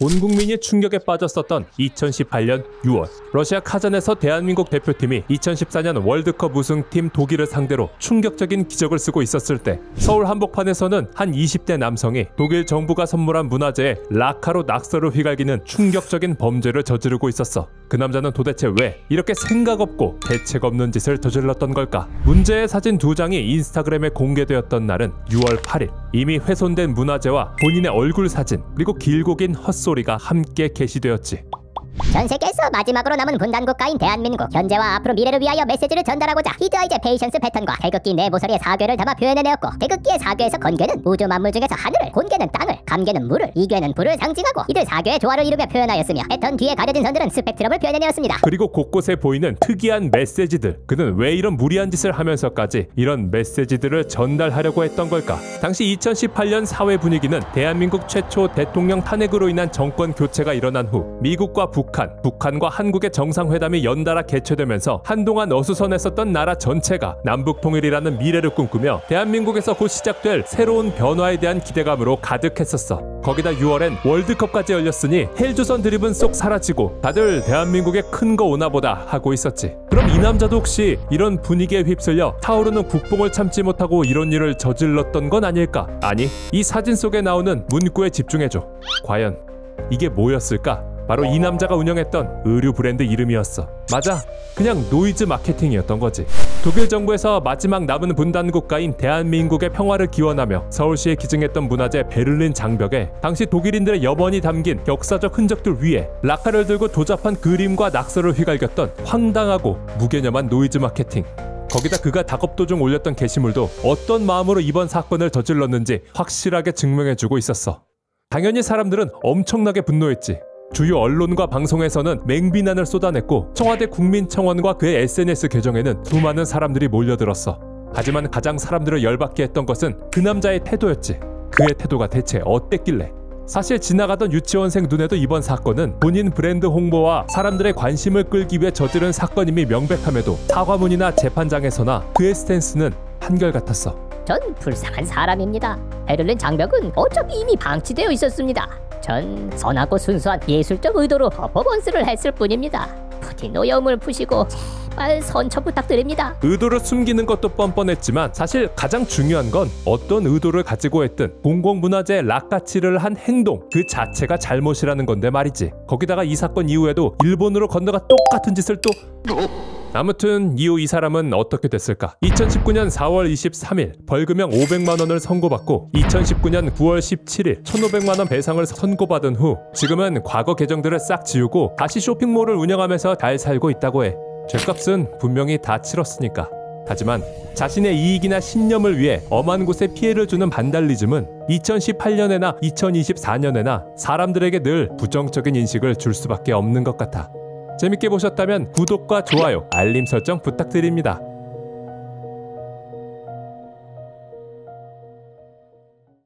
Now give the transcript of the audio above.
온 국민이 충격에 빠졌었던 2018년 6월 러시아 카잔에서 대한민국 대표팀이 2014년 월드컵 우승팀 독일을 상대로 충격적인 기적을 쓰고 있었을 때 서울 한복판에서는 한 20대 남성이 독일 정부가 선물한 문화재에 라카로 낙서를 휘갈기는 충격적인 범죄를 저지르고 있었어. 그 남자는 도대체 왜 이렇게 생각 없고 대책 없는 짓을 저질렀던 걸까? 문제의 사진 2장이 인스타그램에 공개되었던 날은 6월 8일. 이미 훼손된 문화재와 본인의 얼굴 사진 그리고 길고 긴 헛소리가 함께 게시되었지. 전 세계에서 마지막으로 남은 분단 국가인 대한민국, 현재와 앞으로 미래를 위하여 메시지를 전달하고자 히드아이제 페이션스 패턴과 태극기 네 모서리에 사괴를 담아 표현해내었고, 태극기의 사괴에서 건괴는 우주 만물 중에서 하늘을, 곤괴는 땅을, 감괴는 물을, 이괴는 불을 상징하고 이들 사괴의 조화를 이루며 표현하였으며, 패턴 뒤에 가려진 선들은 스펙트럼을 표현해내었습니다. 그리고 곳곳에 보이는 특이한 메시지들, 그는 왜 이런 무리한 짓을 하면서까지 이런 메시지들을 전달하려고 했던 걸까? 당시 2018년 사회 분위기는 대한민국 최초 대통령 탄핵으로 인한 정권 교체가 일어난 후 미국과 북한과 한국의 정상회담이 연달아 개최되면서 한동안 어수선했었던 나라 전체가 남북통일이라는 미래를 꿈꾸며 대한민국에서 곧 시작될 새로운 변화에 대한 기대감으로 가득했었어. 거기다 6월엔 월드컵까지 열렸으니 헬조선 드립은 쏙 사라지고 다들 대한민국에 큰 거 오나보다 하고 있었지. 그럼 이 남자도 혹시 이런 분위기에 휩쓸려 타오르는 국뽕을 참지 못하고 이런 일을 저질렀던 건 아닐까? 아니, 이 사진 속에 나오는 문구에 집중해줘. 과연 이게 뭐였을까? 바로 이 남자가 운영했던 의류 브랜드 이름이었어. 맞아, 그냥 노이즈 마케팅이었던 거지. 독일 정부에서 마지막 남은 분단 국가인 대한민국의 평화를 기원하며 서울시에 기증했던 문화재 베를린 장벽에 당시 독일인들의 염원이 담긴 역사적 흔적들 위에 라카를 들고 조잡한 그림과 낙서를 휘갈겼던 황당하고 무개념한 노이즈 마케팅. 거기다 그가 작업 도중 올렸던 게시물도 어떤 마음으로 이번 사건을 저질렀는지 확실하게 증명해주고 있었어. 당연히 사람들은 엄청나게 분노했지. 주요 언론과 방송에서는 맹비난을 쏟아냈고 청와대 국민청원과 그의 SNS 계정에는 수많은 사람들이 몰려들었어. 하지만 가장 사람들을 열받게 했던 것은 그 남자의 태도였지. 그의 태도가 대체 어땠길래? 사실 지나가던 유치원생 눈에도 이번 사건은 본인 브랜드 홍보와 사람들의 관심을 끌기 위해 저지른 사건임이 명백함에도 사과문이나 재판장에서나 그의 스탠스는 한결같았어. 전 불쌍한 사람입니다. 베를린 장벽은 어차피 이미 방치되어 있었습니다. 전 선하고 순수한 예술적 의도로 퍼포먼스를 했을 뿐입니다. 부디 오염을 푸시고 제발 선처 부탁드립니다. 의도를 숨기는 것도 뻔뻔했지만 사실 가장 중요한 건 어떤 의도를 가지고 했든 공공문화재 락가치를 한 행동 그 자체가 잘못이라는 건데 말이지. 거기다가 이 사건 이후에도 일본으로 건너가 똑같은 짓을 또... 아무튼 이후 이 사람은 어떻게 됐을까? 2019년 4월 23일 벌금형 500만 원을 선고받고 2019년 9월 17일 1,500만 원 배상을 선고받은 후 지금은 과거 계정들을 싹 지우고 다시 쇼핑몰을 운영하면서 잘 살고 있다고 해. 죗값은 분명히 다 치렀으니까. 하지만 자신의 이익이나 신념을 위해 엄한 곳에 피해를 주는 반달리즘은 2018년에나 2024년에나 사람들에게 늘 부정적인 인식을 줄 수밖에 없는 것 같아. 재밌게 보셨다면 구독과 좋아요, 알림 설정 부탁드립니다.